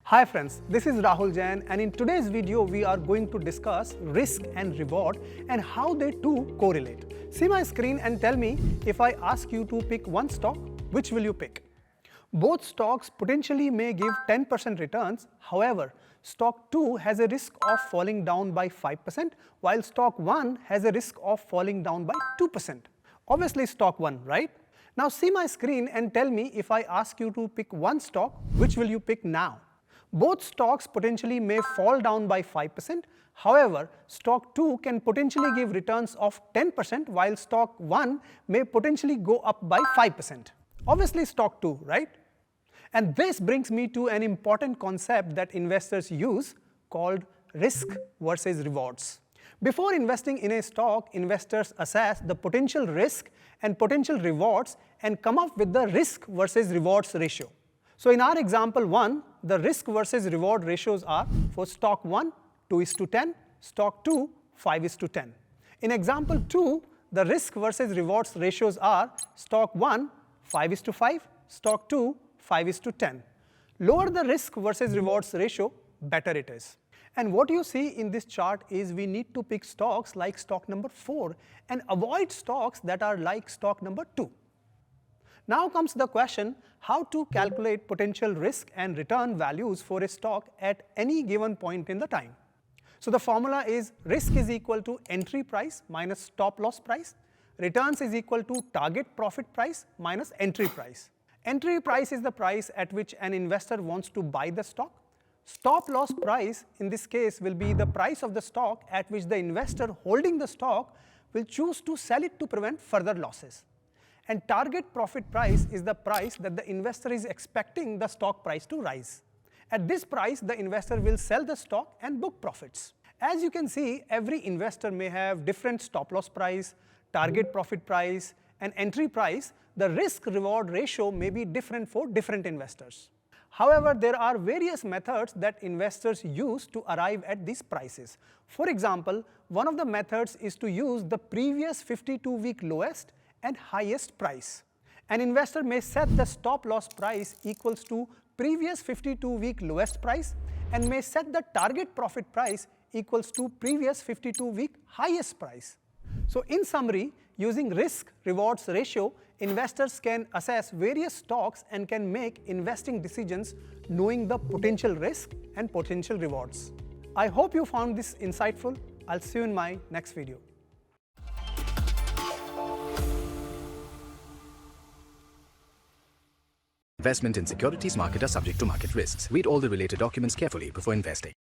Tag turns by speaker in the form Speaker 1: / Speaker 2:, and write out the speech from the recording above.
Speaker 1: Hi friends, this is Rahul Jain, and in today's video we are going to discuss risk and reward and how they two correlate. See my screen and tell me, if I ask you to pick one stock, which will you pick? Both stocks potentially may give 10% returns. However, stock 2 has a risk of falling down by 5%, while stock 1 has a risk of falling down by 2%. Obviously stock 1, right? Now see my screen and tell me, if I ask you to pick one stock, which will you pick now? Both stocks potentially may fall down by 5%. However, stock 2 can potentially give returns of 10%, while stock 1 may potentially go up by 5%. Obviously stock 2, right? And this brings me to an important concept that investors use called risk versus rewards. Before investing in a stock, investors assess the potential risk and potential rewards and come up with the risk versus rewards ratio. So in our example 1, the risk versus reward ratios are for stock 1, 2:10, stock 2, 5:10. In example 2, the risk versus rewards ratios are stock 1, 5:5, stock 2, 5:10. Lower the risk versus rewards ratio, better it is. And what you see in this chart is we need to pick stocks like stock number 4 and avoid stocks that are like stock number 2. Now comes the question, how to calculate potential risk and return values for a stock at any given point in the time. So the formula is risk is equal to entry price minus stop loss price. Returns is equal to target profit price minus entry price. Entry price is the price at which an investor wants to buy the stock. Stop loss price in this case will be the price of the stock at which the investor holding the stock will choose to sell it to prevent further losses. And target profit price is the price that the investor is expecting the stock price to rise. At this price, the investor will sell the stock and book profits. As you can see, every investor may have different stop loss price, target profit price, and entry price. The risk-reward ratio may be different for different investors. However, there are various methods that investors use to arrive at these prices. For example, one of the methods is to use the previous 52-week lowest and highest price. An investor may set the stop loss price equals to previous 52-week lowest price and may set the target profit price equals to previous 52-week highest price. So in summary, using risk-rewards ratio, investors can assess various stocks and can make investing decisions knowing the potential risk and potential rewards. I hope you found this insightful. I'll see you in my next video.
Speaker 2: Investment in securities market are subject to market risks. Read all the related documents carefully before investing.